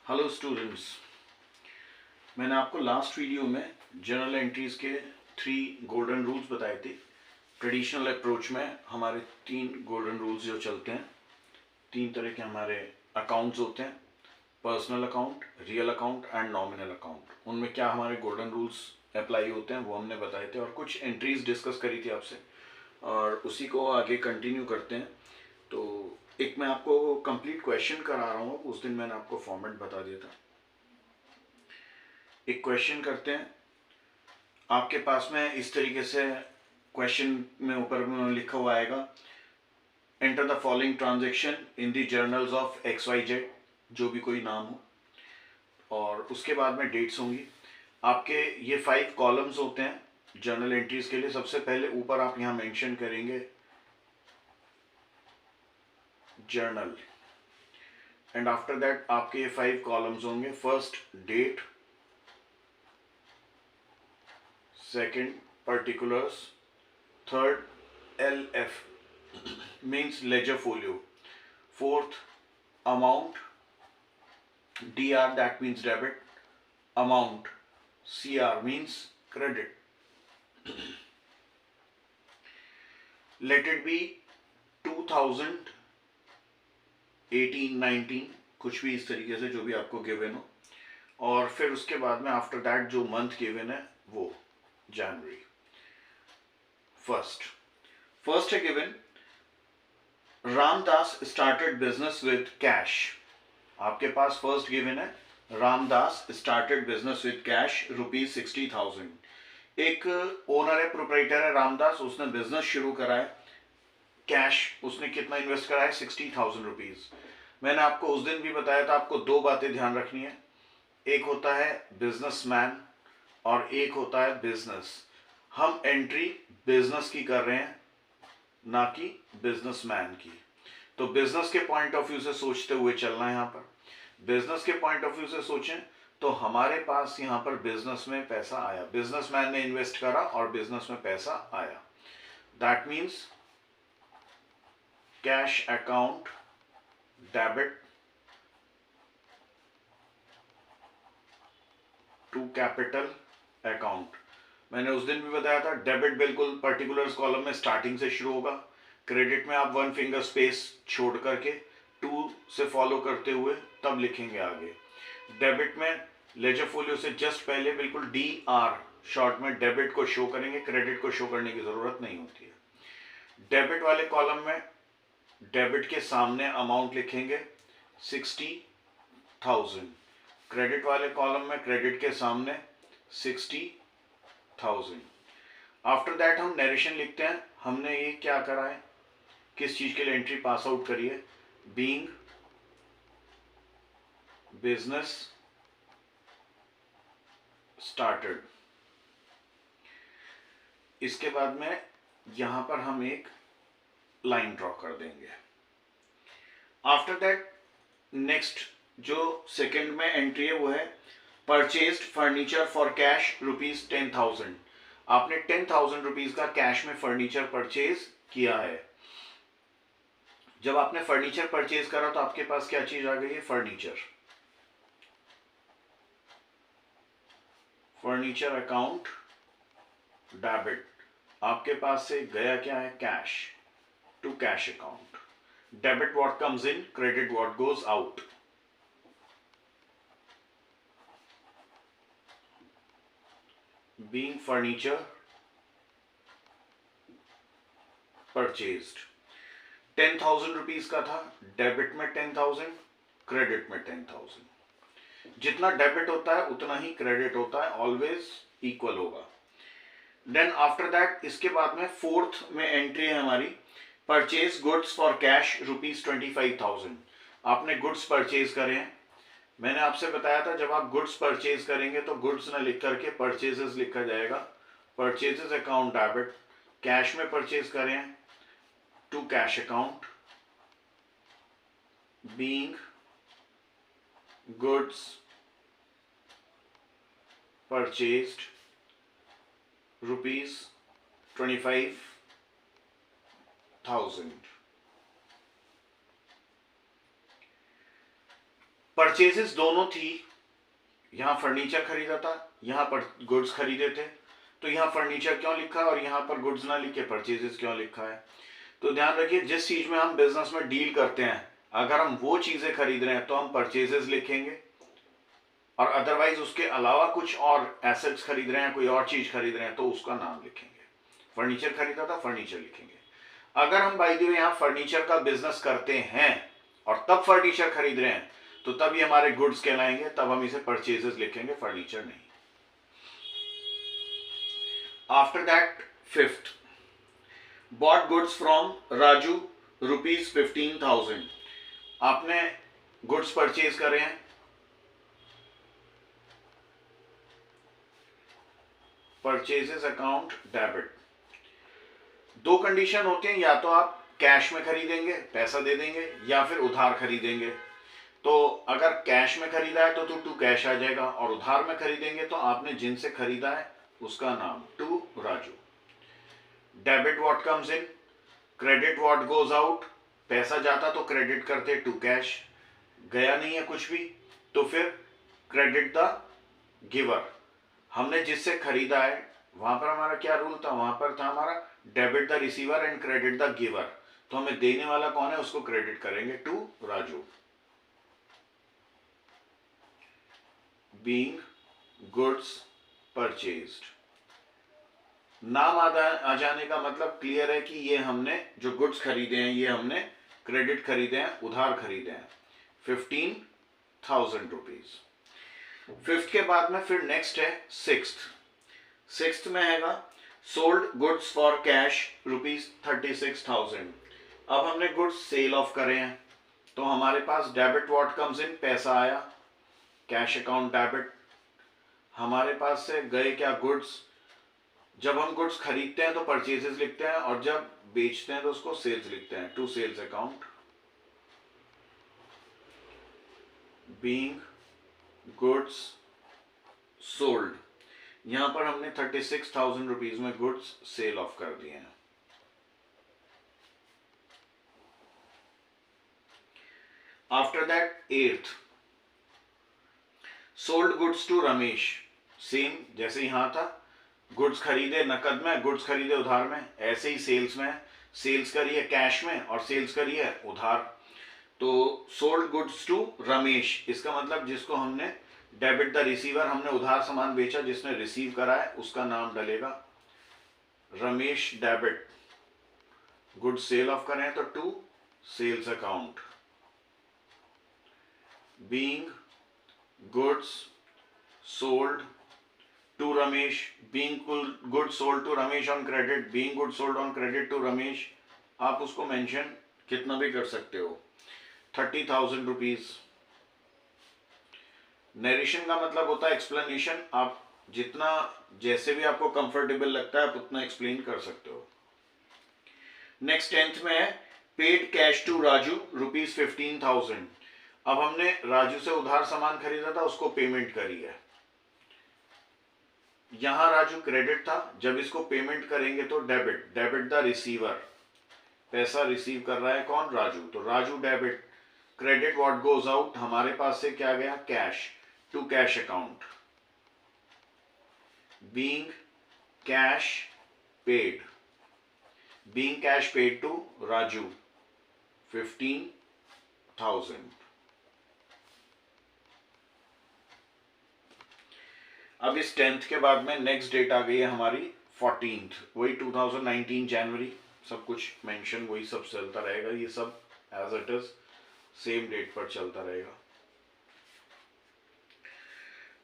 Hello students, मैंने आपको last video में जर्नल एंट्रीज के 3 गोल्डन रूल्स बताए थे। ट्रेडिशनल अप्रोच में हमारे 3 गोल्डन रूल्स जो चलते हैं, 3 तरह के हमारे अकाउंट्स होते हैं, personal account, real account and nominal account. उनमें क्या हमारे गोल्डन रूल्स अप्लाई होते हैं वो हमने बताए थे और कुछ एंट्रीज डिस्कस करी थी आपसे, और उसी को आगे कंटिन्यू करते हैं। तो एक मैं आपको कंप्लीट क्वेश्चन करा रहा हूँ। उस दिन मैंने आपको फॉर्मेट बता दिया था। एक क्वेश्चन करते हैं। आपके पास में इस तरीके से क्वेश्चन में ऊपर में लिखा हुआ आएगा, enter the following transaction in the journals of XYZ, जो भी कोई नाम हो, और उसके बाद में डेट्स होंगी। आपके ये 5 कॉलम्स होते हैं जर्नल एंट्रीज के लिए। सबसे पहले ऊपर आप यहाँ मेंशन करेंगे जर्नल, एंड आफ्टर दैट आपके ये 5 कॉलम्स होंगे। First date, second particulars, third LF means ledger folio, fourth amount, DR that means debit, amount, CR means credit. Let it be 2018-19, कुछ भी इस तरीके से जो भी आपको गिवन हो, और फिर उसके बाद में आफ्टर दैट जो मंथ गिवन है वो जनवरी। फर्स्ट है given, Ramdas started business with cash. आपके पास फर्स्ट गिवन है, Ramdas started business with cash ₹60,000। एक ओनर है, प्रोप्राइटर है रामदास, उसने बिजनेस शुरू करा है, कैश उसने कितना इन्वेस्ट करा है? ₹60,000। मैंने आपको उस दिन भी बताया था, आपको 2 बातें ध्यान रखनी है। एक होता है बिजनेसमैन और एक होता है बिजनेस। हम एंट्री बिजनेस की कर रहे हैं, ना कि बिजनेसमैन की। तो बिजनेस के पॉइंट ऑफ व्यू से सोचते हुए चलना है। यहाँ पर बिजनेस के पॉइंट ऑफ व्यू से सोचें तो हमारे पास यहाँ पर बिजनेस में पैसा आया, बिजनेसमैन ने इन्वेस्ट करा और बिजनेस में पैसा आया। That means cash account debit to capital account. मैंने उस दिन भी बताया था, डेबिट बिल्कुल पर्टिकुलर्स कॉलम में स्टार्टिंग से शुरू होगा, क्रेडिट में आप 1 फिंगर स्पेस छोड़ करके 2 से फॉलो करते हुए तब लिखेंगे आगे। डेबिट में लेजर फोलियो से जस्ट पहले बिल्कुल DR शॉर्ट में डेबिट को शो करेंगे, क्रेडिट को शो करने की जरूरत नहीं होती है। डेबिट वाले कॉलम में डेबिट के सामने अमाउंट लिखेंगे 60,000, क्रेडिट वाले कॉलम में क्रेडिट के सामने 60,000। आफ्टर दैट हम नरेशन लिखते हैं, हमने ये क्या करा है, किस चीज के लिए एंट्री पास आउट करी है, बीइंग बिजनेस स्टार्टेड। इसके बाद में यहां पर हम एक लाइन ड्रॉ कर देंगे। आफ्टर दैट नेक्स्ट जो सेकंड में एंट्री है वो है परचेज्ड फर्नीचर फॉर कैश ₹10,000। आपने ₹10,000 का कैश में फर्नीचर परचेज किया है। जब आपने फर्नीचर परचेज करा तो आपके पास क्या चीज आ गई है? Furniture account debit. आपके पास से गया क्या है? Cash to cash account. Debit what comes in, credit what goes out. Being furniture purchased, ₹10,000 का था, डेबिट में 10,000, क्रेडिट में 10,000। जितना डेबिट होता है उतना ही क्रेडिट होता है, ऑलवेज इक्वल होगा। देन आफ्टर दैट इसके बाद में फोर्थ में एंट्री है हमारी, परचेज गुड्स फॉर कैश ₹25,000। आपने गुड्स परचेज करे हैं। मैंने आपसे बताया था जब आप गुड्स परचेज करेंगे तो गुड्स ना लिख करके परचेजेस लिखा जाएगा। परचेजेस अकाउंट डेबिट, कैश में परचेज करें हैं to cash account, being goods purchased ₹25,000। Purchases दोनों थी, यहाँ फर्नीचर खरीदा था, यहाँ पर गुड्स खरीदे थे, तो यहाँ फर्नीचर क्यों लिखा है और यहाँ पर गुड्स ना लिखे परचेजेस क्यों लिखा है? तो ध्यान रखिए, जिस चीज में हम बिजनेस में डील करते हैं, अगर हम वो चीजें खरीद रहे हैं तो हम परचेजेस लिखेंगे, और अदरवाइज उसके अलावा कुछ और एसेट्स खरीद रहे हैं, कोई और चीज खरीद रहे हैं, तो उसका नाम लिखेंगे। फर्नीचर खरीदा था, फर्नीचर लिखेंगे। अगर हम बाय द वे यहाँ फर्नीचर का बिजनेस करते हैं और तब फर्नीचर खरीद रहे हैं, तो तब ये हमारे गुड्स कहलाएंगे, तब हम इसे परचेजेस लिखेंगे, फर्नीचर नहीं। After that fifth, bought goods from Raju ₹15,000। आपने गुड्स परचेज करे हैं, परचेजेस अकाउंट डेबिट। दो कंडीशन होते हैं, या तो आप कैश में खरीदेंगे, पैसा दे देंगे, या फिर उधार खरीदेंगे। तो अगर कैश में खरीदा है तो टू कैश आ जाएगा, और उधार में खरीदेंगे तो आपने जिनसे खरीदा है उसका नाम to Raju. Debit what comes in, credit what goes out. पैसा जाता तो क्रेडिट करते टू कैश, गया नहीं है कुछ भी तो फिर क्रेडिट द गिवर। हमने जिससे खरीदा है वहां पर हमारा क्या रूल था, वहां पर था हमारा debit the receiver and credit the giver. तो हमें देने वाला कौन है उसको क्रेडिट करेंगे to Raju. Being goods purchased, नाम आ जाने का मतलब क्लियर है कि ये हमने जो गुड्स खरीदे हैं ये हमने क्रेडिट खरीदे हैं, उधार खरीदे हैं, ₹15,000। फिफ्थ के बाद में फिर नेक्स्ट है सिक्स्थ में हैगा सोल्ड गुड्स फॉर कैश ₹36,000। अब हमने गुड्स सेल ऑफ करे हैं, तो हमारे पास डेबिट व्हाट कम्स इन, पैसा आया, कैश अकाउंट डेबिट। हमारे पास से गए क्या, गुड्स। जब हम गुड्स खरीदते हैं तो परचेजेस लिखते हैं, और जब बेचते हैं तो उसको सेल्स लिखते हैं, to sales account. Being goods sold, यहां पर हमने ₹36,000 में गुड्स सेल ऑफ कर दिए हैं। After that eighth, sold goods to Ramesh. Same जैसे यहां था, गुड्स खरीदे नकद में, गुड्स खरीदे उधार में, ऐसे ही सेल्स में, सेल्स करिए कैश में और सेल्स करिए उधार। तो सोल्ड गुड्स टू रमेश, इसका मतलब जिसको हमने डेबिट द रिसीवर, हमने उधार सामान बेचा, जिसने रिसीव करा है उसका नाम डलेगा Ramesh debit. Goods sale off करें तो to sales account. Being goods sold to Ramesh, being goods sold to Ramesh on credit, being goods sold on credit to Ramesh, आप उसको मेंशन कितना भी कर सकते हो, ₹30,000। नरेशन का मतलब होता है एक्सप्लेनेशन, आप जितना जैसे भी आपको कंफर्टेबल लगता है आप उतना एक्सप्लेन कर सकते हो। नेक्स्ट 10th में है पेड कैश टू राजू ₹15,000। अब हमने राजू से उधार सामान खरीदा था, उसको पेमेंट करी है। यहां राजू क्रेडिट था, जब इसको पेमेंट करेंगे तो डेबिट द रिसीवर, पैसा रिसीव कर रहा है कौन, राजू, तो Raju debit. Credit what goes out, हमारे पास से क्या गया, cash, to cash account. Being cash paid, being cash paid to Raju 15,000। अब इस 10th के बाद में नेक्स्ट डेट आ गई है हमारी 14th, वही 2019 जनवरी, सब कुछ मेंशन वही सब चलता रहेगा, ये सब as it is same date पर चलता रहेगा।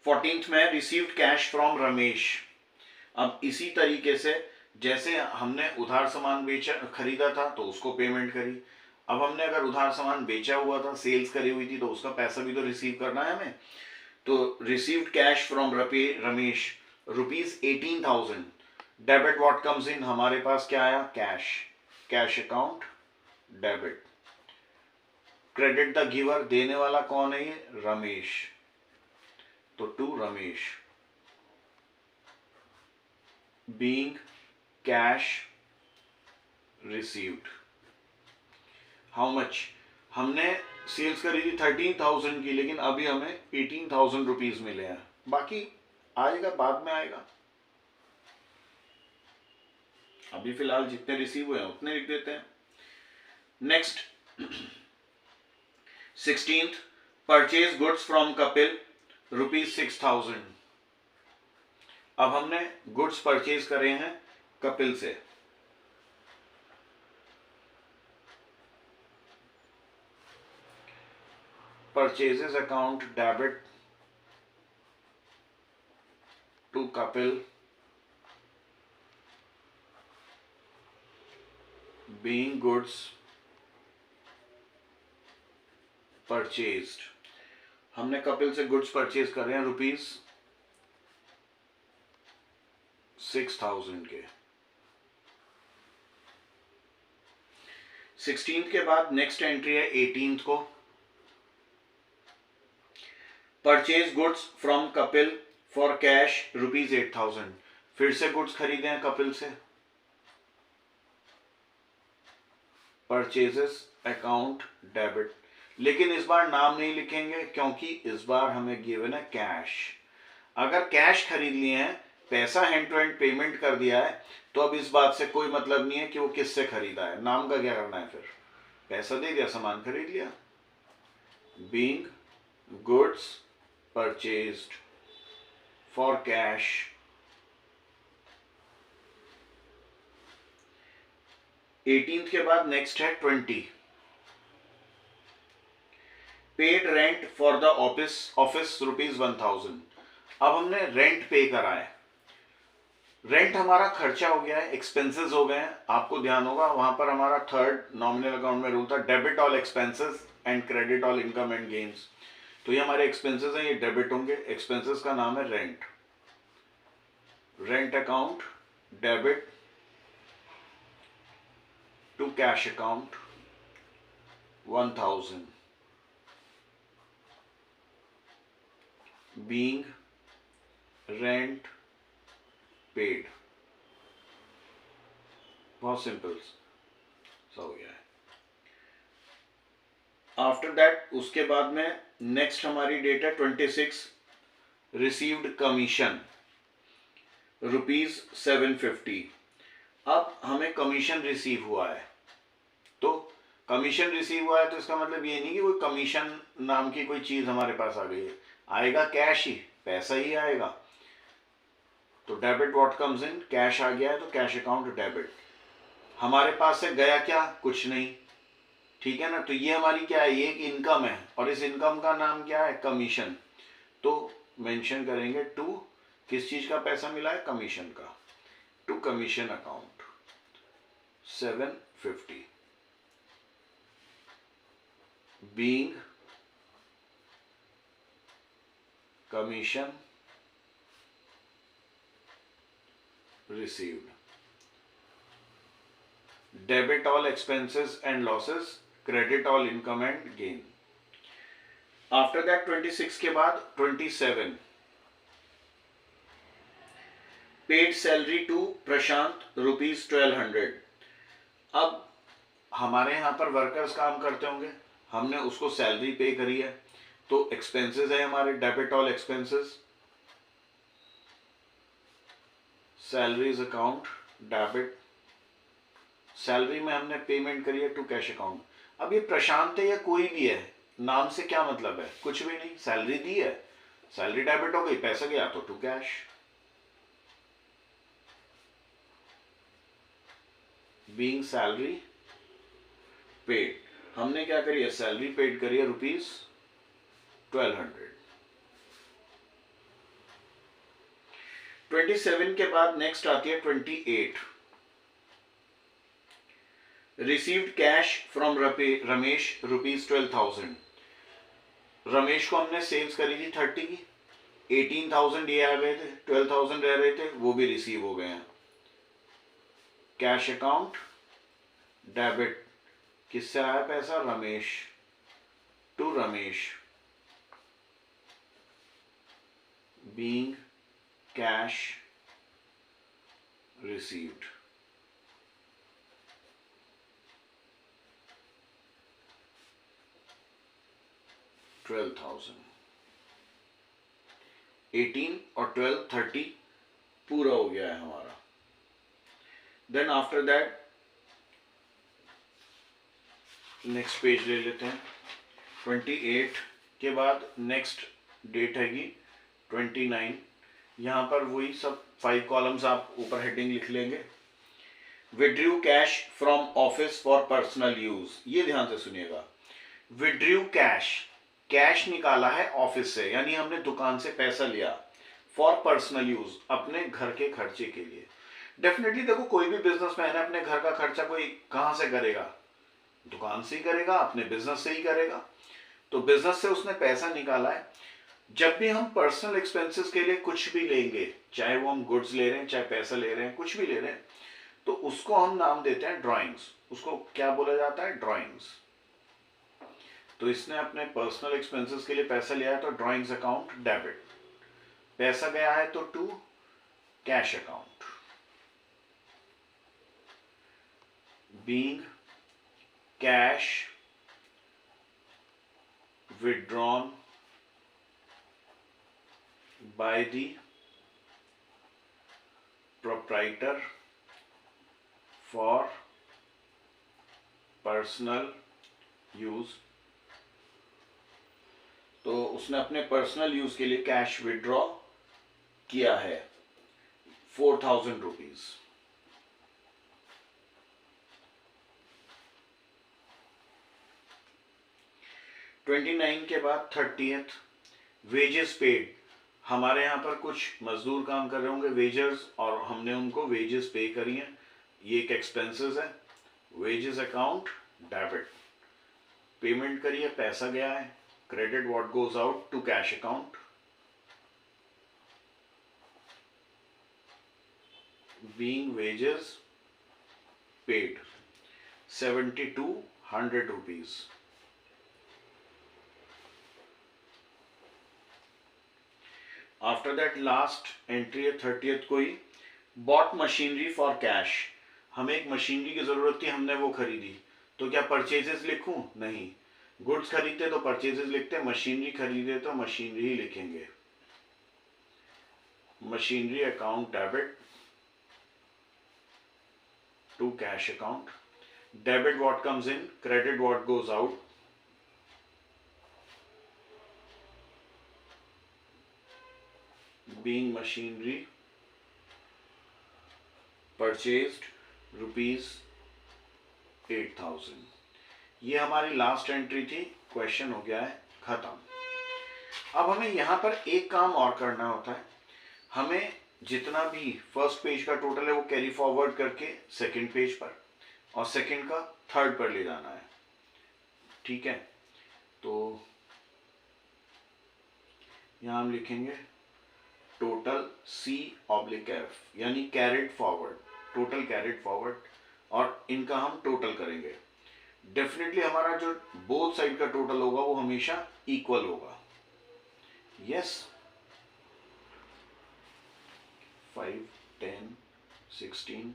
14th में रिसीव्ड कैश फ्रॉम रमेश। अब इसी तरीके से जैसे हमने उधार सामान बेचा खरीदा था तो उसको पेमेंट करी, अब हमने अगर उधार सामान बेचा हुआ था, सेल्स करी हुई थी, तो उसका पैसा भी तो रिसीव करना है हमें। तो received cash from Ramesh ₹18,000। Debit what comes in, हमारे पास क्या आया, cash, cash account debit. Credit the giver, देने वाला कौन है ये, रमेश, तो to Ramesh. Being cash received, how much, हमने सेल्स करी थी 13,000 की, लेकिन अभी हमें 18,000 रुपीज मिले हैं। बाकी आएगा, बाद में आएगा। अभी फिलहाल जितने रिसीव हुए हैं उतने लिख देते हैं। Next 16th, purchase goods from Kapil ₹6,000। अब हमने गुड्स परचेज करे हैं कपिल से। Purchases account debit to Kapil being goods purchased. हमने कपिल से गुड्स परचेज कर रहे हैं ₹6,000 के। 16th के बाद नेक्स्ट एंट्री है 18th को, purchase goods from Kapil for cash ₹8,000। फिर से गुड्स खरीदे हैं कपिल से। परचेजेस अकाउंट डेबिट, लेकिन इस बार नाम नहीं लिखेंगे क्योंकि इस बार हमें गिवन है कैश। अगर कैश खरीद लिए हैं, पैसा हैंड टू हैंड पेमेंट कर दिया है, तो अब इस बात से कोई मतलब नहीं है कि वो किससे खरीदा है। नाम का क्या करना है फिर? पैसा दे दिया, सामान खरीद लिया। Being goods purchased for cash. Eighteenth के बाद नेक्स्ट है 20, paid rent for the office ₹1,000। अब हमने रेंट पे करा है। रेंट हमारा खर्चा हो गया है, एक्सपेंसेस हो गए हैं। आपको ध्यान होगा वहां पर हमारा थर्ड नॉमिनल अकाउंट में रूल था, debit all expenses and credit all income and gains. तो ये हमारे एक्सपेंसेस हैं, ये डेबिट होंगे। एक्सपेंसेस का नाम है rent. Rent account debit to cash account 1,000 being rent paid। बहुत सिंपल सा हो गया है। आफ्टर दैट उसके बाद में नेक्स्ट हमारी डेट है 26, रिसीव्ड कमीशन ₹750। अब हमें कमीशन रिसीव हुआ है, तो कमीशन रिसीव हुआ है तो इसका मतलब ये नहीं कि कोई कमीशन नाम की कोई चीज हमारे पास आ गई है। आएगा कैश ही, पैसा ही आएगा। तो debit what comes in, cash आ गया है तो कैश अकाउंट डेबिट। हमारे पास से गया क्या? कुछ नहीं, ठीक है ना। तो ये हमारी क्या है? ये एक इनकम है, और इस इनकम का नाम क्या है? कमीशन। तो मेंशन करेंगे टू, किस चीज का पैसा मिला है? कमीशन का। To commission account 750 being commission received, debit all expenses and losses, credit all income and gain। after that 26 के बाद 27, paid salary to प्रशांत ₹1,200। अब हमारे यहाँ पर वर्कर्स काम करते होंगे, हमने उसको सैलरी पे करी है, तो एक्सपेंसेस है हमारे debit all expenses, salaries account debit. Salary में हमने पेमेंट करी है टू कैश अकाउंट। अब ये प्रशांत है या कोई भी है, नाम से क्या मतलब है? कुछ भी नहीं, सैलरी दी है, सैलरी डेबिट हो गई, पैसा गया तो to cash. Being salary paid, हमने क्या करी है? सैलरी पेड करी है ₹1,200। 27 के बाद नेक्स्ट आती है 28, received cash from Ramesh ₹12,000। Ramesh को हमने सेल्स करी थी 30 की, 18,000 ये आ गए थे, 12,000 रह रहे थे, वो भी रिसीव हो गए हैं। कैश अकाउंट डेबिट, किससे आया पैसा? Ramesh, to Ramesh being cash received. 12,000, 18 और 12 30 पूरा हो गया है हमारा। Then after that next page ले लेते हैं। 28 के बाद नेक्स्ट डेट हैगी 29। यहाँ पर वही सब 5 कॉलम्स आप ऊपर हेडिंग लिख लेंगे। Withdrew cash from office for personal use, ये ध्यान से सुनिएगा। विड्रू कैश, कैश निकाला है ऑफिस से, यानी हमने दुकान से पैसा लिया फॉर पर्सनल यूज, अपने घर के खर्चे के लिए। डेफिनेटली देखो, कोई भी बिजनेसमैन है अपने घर का खर्चा कोई कहां से करेगा? दुकान से ही करेगा, अपने बिजनेस से ही करेगा। तो बिजनेस से उसने पैसा निकाला है। जब भी हम पर्सनल एक्सपेंसेस के लिए कुछ भी लेंगे, चाहे वो हम गुड्स ले रहे हैं, चाहे पैसा ले रहे हैं, कुछ भी ले रहे हैं, तो उसको हम नाम देते हैं ड्राइंग्स। उसको क्या बोला जाता है? ड्राइंग्स। तो इसने अपने पर्सनल एक्सपेंसेस के लिए पैसा लिया है तो ड्राइंग्स अकाउंट डेबिट। पैसा गया है तो to cash account. Being cash withdrawn by the proprietor for personal use। तो उसने अपने पर्सनल यूज के लिए कैश विड्रॉ किया है 4,000 रुपीज। $29 के बाद 30th वेजेस पेड। हमारे यहाँ पर कुछ मजदूर काम कर रहे होंगे वेजर्स, और हमने उनको वेजेस पे करी हैं, ये एक एक्सपेंसेस है। वेजेस अकाउंट डेबिट, पेमेंट करिए, पैसा गया है। Credit what goes out to cash account. Being wages paid 7,200 rupees. After that last entry है 30th को ही, बॉट मशीनरी फॉर कैश। हमें एक मशीनरी की जरूरत थी, हमने वो खरीदी, तो क्या परचेजेस लिखूं? नहीं, गुड्स खरीदते तो परचेजेस लिखते, मशीनरी खरीदे तो मशीनरी ही लिखेंगे। Machinery account debit to cash account. Debit what comes in, credit what goes out. Being machinery purchased ₹8,000। ये हमारी लास्ट एंट्री थी। क्वेश्चन हो गया है खत्म। अब हमें यहां पर एक काम और करना होता है। हमें जितना भी फर्स्ट पेज का टोटल है वो कैरी फॉरवर्ड करके सेकंड पेज पर, और सेकंड का थर्ड पर ले जाना है। ठीक है, तो यहां हम लिखेंगे टोटल C/F, यानी carried forward, total carried forward, और इनका हम टोटल करेंगे। डेफिनेटली हमारा जो बोथ साइड का टोटल होगा वो हमेशा इक्वल होगा। Yes, 5, 10, 16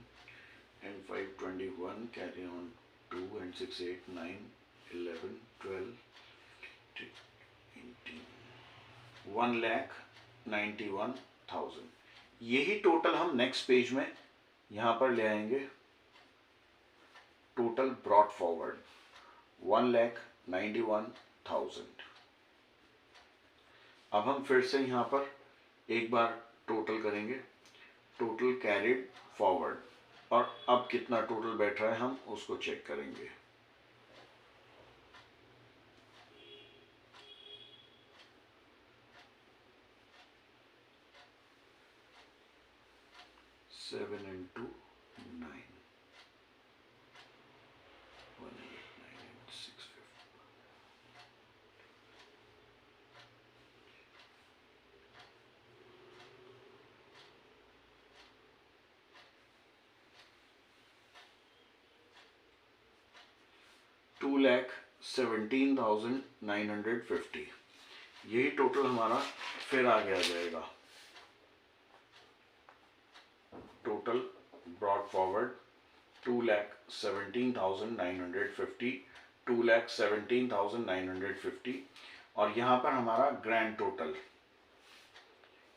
and 5, 21, carry on 2 and 6, 8, 9, 11, 12, 18, 1,91,000। यही टोटल हम नेक्स्ट पेज में यहां पर ले आएंगे। Total brought forward 1,91,000। अब हम फिर से यहां पर एक बार टोटल करेंगे, टोटल कैरिड फॉरवर्ड, और अब कितना टोटल बैठ रहा है हम उसको चेक करेंगे। Seven and 2, 9, 189 and 650। $2,17,950। यही टोटल हमारा फिर आगे आ जाएगा। टोटल ब्रॉट फॉरवर्ड 2,17,950, 2,17,950, और यहाँ पर हमारा ग्रैंड टोटल,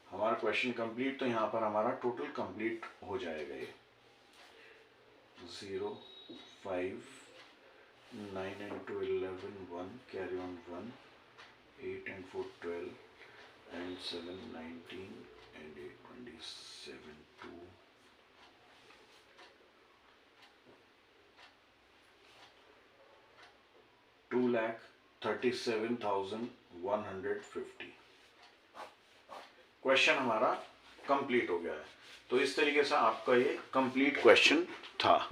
हमारा क्वेश्चन कंप्लीट, तो यहाँ पर हमारा टोटल कंप्लीट हो जाएगा ये 0 5 9 and 2 11 1 carry on 1 8 and 4 12 and 7 19 and 8 27 2 2,37,150। Question हमारा कंप्लीट हो गया है। तो इस तरीके से आपका ये कंप्लीट क्वेश्चन था।